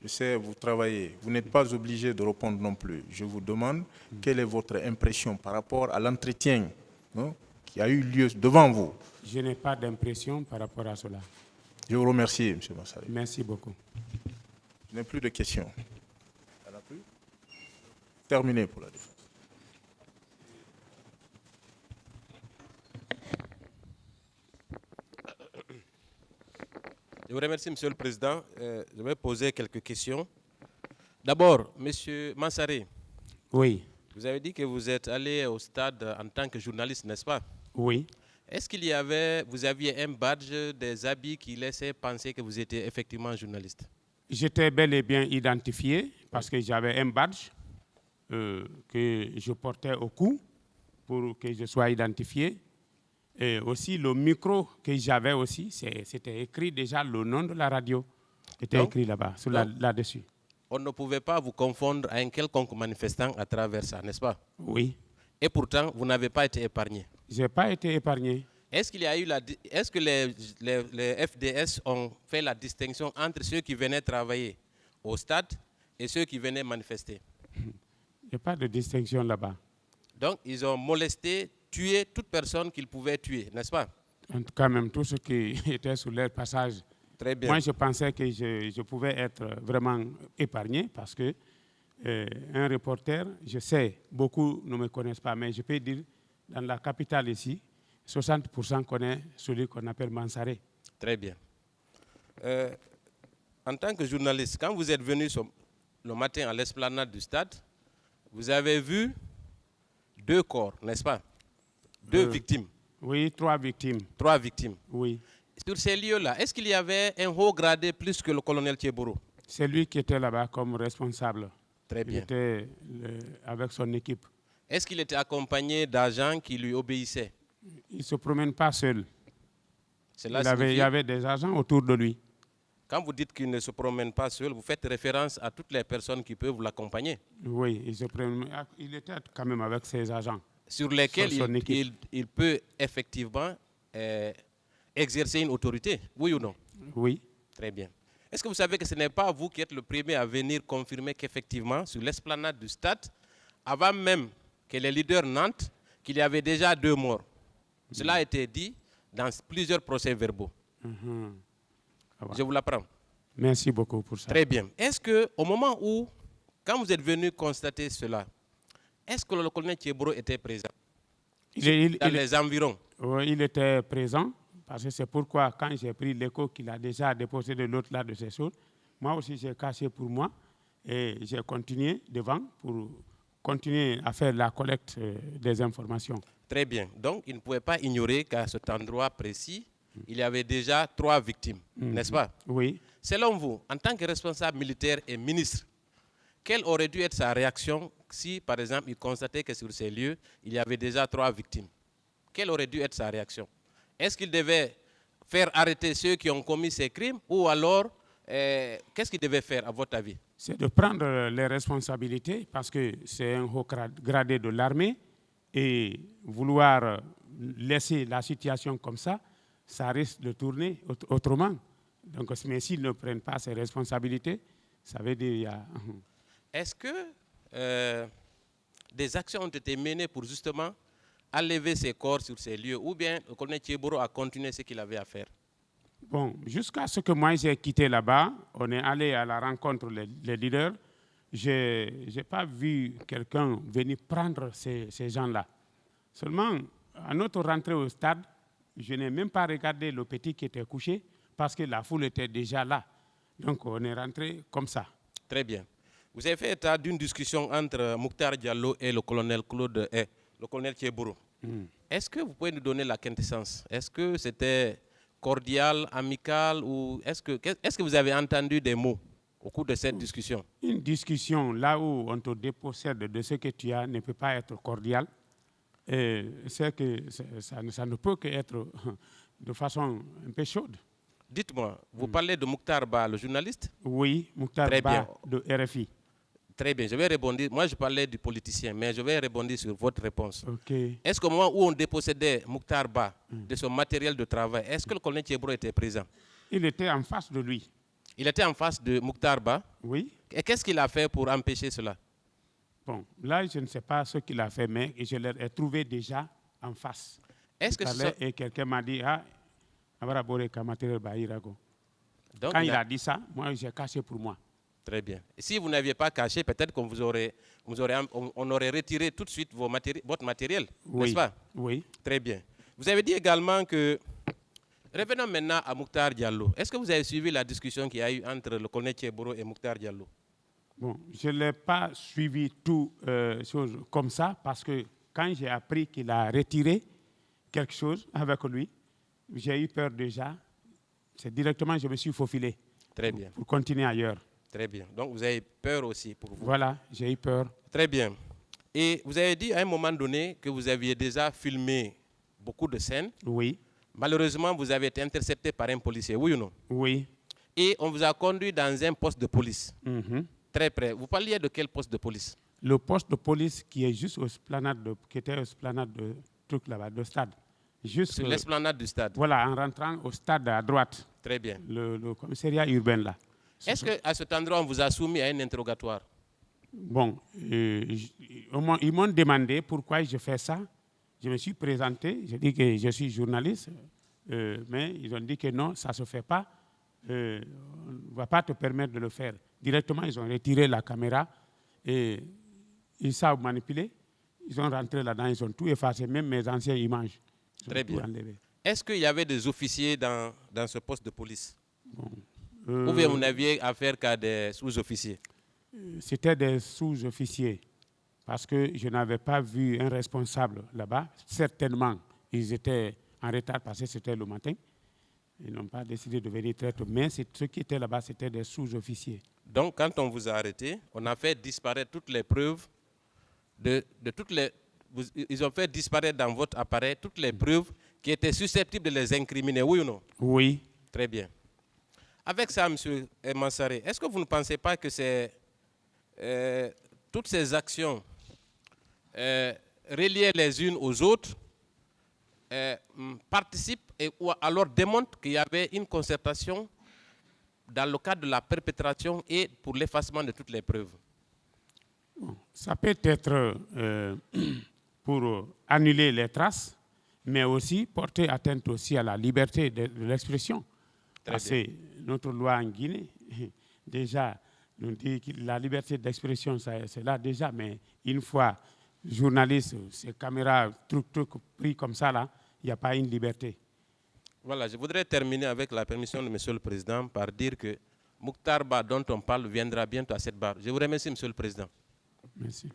Je sais, vous travaillez. Vous n'êtes pas obligé de répondre non plus. Je vous demande quelle est votre impression par rapport à l'entretien qui a eu lieu devant vous. Je n'ai pas d'impression par rapport à cela. Je vous remercie, M. Massari. Merci beaucoup. Je n'ai plus de questions. Il n'y en a plus? Terminé pour la défense. Je vous remercie, Monsieur le Président. Je vais poser quelques questions. D'abord, Monsieur Massari. Oui. Vous avez dit que vous êtes allé au stade en tant que journaliste, n'est-ce pas? Oui. Est-ce vous aviez un badge, des habits qui laissaient penser que vous étiez effectivement journaliste? J'étais bel et bien identifié parce que j'avais un badge que je portais au cou pour que je sois identifié. Et aussi le micro que j'avais aussi, c'était écrit déjà le nom de la radio. C'était écrit là-bas, là-dessus. On ne pouvait pas vous confondre à un quelconque manifestant à travers ça, n'est-ce pas? Oui. Et pourtant, vous n'avez pas été épargné. Je n'ai pas été épargné. Est-ce que les FDS ont fait la distinction entre ceux qui venaient travailler au stade et ceux qui venaient manifester? Il n'y a pas de distinction là-bas. Donc, ils ont molesté, tué toute personne qu'ils pouvaient tuer, n'est-ce pas? En tout cas, même tout ce qui était sur leur passage. Très bien. Moi, je pensais que je pouvais être vraiment épargné parce que un reporter, je sais, beaucoup ne me connaissent pas, mais je peux dire, dans la capitale ici, 60% connaissent celui qu'on appelle Mansaré. Très bien. En tant que journaliste, quand vous êtes venu le matin à l'esplanade du stade, vous avez vu 2 corps, n'est-ce pas? 2 victimes. Oui, 3 victimes. 3 victimes. Oui. Sur ces lieux-là, est-ce qu'il y avait un haut gradé plus que le colonel Thieboro? C'est lui qui était là-bas comme responsable. Très bien. Il était avec son équipe. Est-ce qu'il était accompagné d'agents qui lui obéissaient? Il ne se promène pas seul. Il y avait des agents autour de lui. Quand vous dites qu'il ne se promène pas seul, vous faites référence à toutes les personnes qui peuvent l'accompagner. Oui, il était quand même avec ses agents. Sur lesquels il peut effectivement exercer une autorité, oui ou non? Oui. Très bien. Est-ce que vous savez que ce n'est pas vous qui êtes le premier à venir confirmer qu'effectivement, sur l'esplanade du stade, avant même que les leaders n'entrent, qu'il y avait déjà 2 morts? Cela a été dit dans plusieurs procès-verbaux. Je vous l'apprends. Merci beaucoup pour ça. Très bien. Est-ce qu'au moment où, quand vous êtes venu constater cela, est-ce que le colonel Thieboro était présent dans les environs? Oui, il était présent. Parce que c'est pourquoi, quand j'ai pris l'écho qu'il a déjà déposé de l'autre là de ces choses, moi aussi j'ai caché pour moi et j'ai continué devant pour continuer à faire la collecte des informations. Très bien. Donc, il ne pouvait pas ignorer qu'à cet endroit précis, il y avait déjà 3 victimes, n'est-ce pas? Oui. Selon vous, en tant que responsable militaire et ministre, quelle aurait dû être sa réaction si, par exemple, il constatait que sur ces lieux, il y avait déjà 3 victimes? Quelle aurait dû être sa réaction? Est-ce qu'il devait faire arrêter ceux qui ont commis ces crimes ou alors, qu'est-ce qu'il devait faire à votre avis? C'est de prendre les responsabilités parce que c'est un haut gradé de l'armée et vouloir laisser la situation comme ça risque de tourner autrement. Donc, mais s'ils ne prennent pas ces responsabilités, ça veut dire... Est-ce que des actions ont été menées pour justement enlever ses corps sur ces lieux, ou bien le colonel Thieboro a continué ce qu'il avait à faire? Bon, jusqu'à ce que moi j'ai quitté là-bas, on est allé à la rencontre des leaders. Je n'ai pas vu quelqu'un venir prendre ces gens-là. Seulement, à notre rentrée au stade, je n'ai même pas regardé le petit qui était couché parce que la foule était déjà là. Donc, on est rentré comme ça. Très bien. Vous avez fait état d'une discussion entre Mouktar Diallo et le colonel le colonel Thieboro. Est-ce que vous pouvez nous donner la quintessence? Est-ce que c'était cordial, amical, ou est-ce que vous avez entendu des mots au cours de cette discussion? Une discussion là où on te dépossède de ce que tu as ne peut pas être cordial. C'est que ça ne peut qu'être de façon un peu chaude. Dites-moi, vous parlez de Mouktar Ba, le journaliste? Oui, Mouktar Ba de RFI. Très bien, je vais répondre. Moi, je parlais du politicien, mais je vais répondre sur votre réponse. Okay. Est-ce qu'au moment où on dépossédait Mouktar Ba de son matériel de travail, est-ce que le colonel Thieboro était présent? Il était en face de lui. Il était en face de Mokhtar Ba. Oui. Et qu'est-ce qu'il a fait pour empêcher cela? Bon, là, je ne sais pas ce qu'il a fait, mais je l'ai trouvé déjà en face. Est-ce que Et quelqu'un m'a dit, Donc, quand il a dit ça, moi, j'ai caché pour moi. Très bien. Et si vous n'aviez pas caché, peut-être qu'on on aurait retiré tout de suite votre matériel, Oui. n'est-ce pas? Oui. Très bien. Vous avez dit également que... Revenons maintenant à Mokhtar Diallo. Est-ce que vous avez suivi la discussion qu'il y a eu entre le colonel Tcheboro et Mokhtar Diallo? Bon, je ne l'ai pas suivi tout chose comme ça parce que quand j'ai appris qu'il a retiré quelque chose avec lui, j'ai eu peur déjà. C'est directement, je me suis faufilé. Très bien. Pour continuer ailleurs. Très bien. Donc, vous avez peur aussi pour vous. Voilà, j'ai eu peur. Très bien. Et vous avez dit à un moment donné que vous aviez déjà filmé beaucoup de scènes. Oui. Malheureusement, vous avez été intercepté par un policier, oui ou non? Oui. Et on vous a conduit dans un poste de police. Mhm. Très près. Vous parliez de quel poste de police? Le poste de police qui est juste qui était au esplanade de truc là-bas, de stade. Juste sur l'esplanade du stade. Voilà, en rentrant au stade à droite. Très bien. Le commissariat urbain là. Est-ce qu'à cet endroit, on vous a soumis à un interrogatoire? Bon, ils m'ont demandé pourquoi je fais ça. Je me suis présenté, j'ai dit que je suis journaliste, mais ils ont dit que non, ça ne se fait pas. On ne va pas te permettre de le faire. Directement, ils ont retiré la caméra et ils savent manipuler. Ils sont rentrés là-dedans, ils ont tout effacé, même mes anciennes images. Très bien. Est-ce qu'il y avait des officiers dans ce poste de police? Bon, ou bien vous n'aviez affaire qu'à des sous-officiers? C'était des sous-officiers, parce que je n'avais pas vu un responsable là-bas. Certainement, ils étaient en retard parce que c'était le matin. Ils n'ont pas décidé de venir très tôt, mais ceux qui étaient là-bas, c'était des sous-officiers. Donc, quand on vous a arrêté, on a fait disparaître toutes les preuves ils ont fait disparaître dans votre appareil toutes les preuves qui étaient susceptibles de les incriminer, oui ou non? Oui. Très bien. Avec ça, M. Mansaré, est-ce que vous ne pensez pas que toutes ces actions reliées les unes aux autres participent ou alors démontrent qu'il y avait une concertation dans le cadre de la perpétration et pour l'effacement de toutes les preuves? Ça peut être pour annuler les traces, mais aussi porter atteinte aussi à la liberté de l'expression. Parce que notre loi en Guinée, déjà, nous dit que la liberté d'expression, c'est là déjà, mais une fois journaliste, ces caméras, truc pris comme ça, là, il n'y a pas une liberté. Voilà, je voudrais terminer avec la permission de M. le Président par dire que Mokhtar Ba, dont on parle, viendra bientôt à cette barre. Je vous remercie, M. le Président. Merci.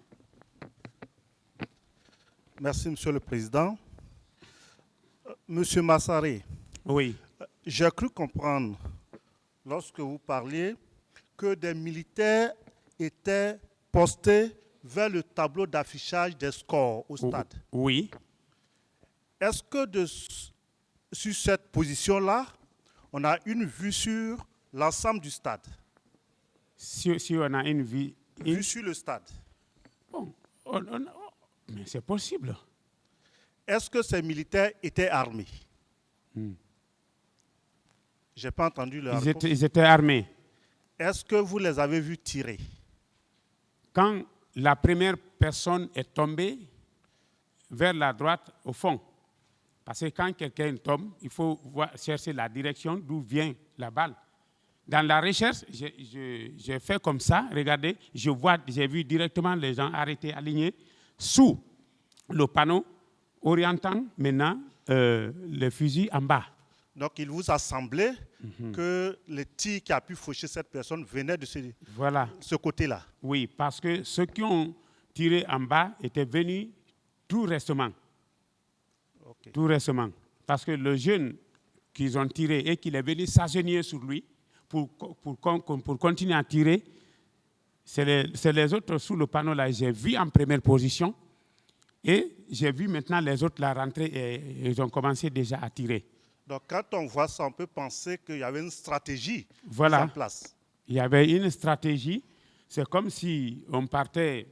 Merci, Monsieur le Président. Monsieur Massaré, oui. J'ai cru comprendre, lorsque vous parliez, que des militaires étaient postés vers le tableau d'affichage des scores au stade. Oui. Est-ce que sur cette position-là, on a une vue sur l'ensemble du stade? Si on a une vue sur le stade. Bon, mais c'est possible. Est-ce que ces militaires étaient armés? Je n'ai pas entendu leur réponse. Ils étaient armés. Est-ce que vous les avez vus tirer? Quand la première personne est tombée vers la droite, au fond, parce que quand quelqu'un tombe, il faut chercher la direction d'où vient la balle. Dans la recherche, j'ai fait comme ça, regardez, j'ai vu directement les gens arrêtés, alignés, sous le panneau, orientant maintenant le fusil en bas. Donc, il vous a semblé que le tir qui a pu faucher cette personne venait de ce côté-là. Oui, parce que ceux qui ont tiré en bas étaient venus tout récemment. Okay. Tout récemment. Parce que le jeune qu'ils ont tiré et qu'il est venu s'agenouiller sur lui pour continuer à tirer, c'est les autres sous le panneau là. J'ai vu en première position et j'ai vu maintenant les autres là rentrer et ils ont commencé déjà à tirer. Donc, quand on voit ça, on peut penser qu'il y avait une stratégie en place. Il y avait une stratégie. C'est comme si on partait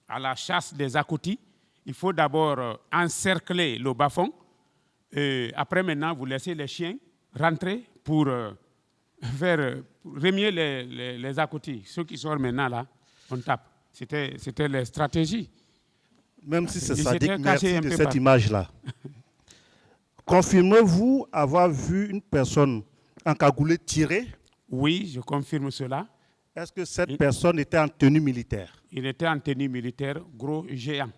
à la chasse des akoutis. Il faut d'abord encercler le bas-fond. Après, maintenant, vous laissez les chiens rentrer pour remuer les à-côtés. Ceux qui sont maintenant là, on tape. C'était la stratégie. Même si c'est Ils Sadick, étaient cachés merci un de peu cette partout. image-là. Confirmez-vous avoir vu une personne encagoulée tirer? Oui, je confirme cela. Est-ce que cette personne était en tenue militaire? Il était en tenue militaire, gros géant.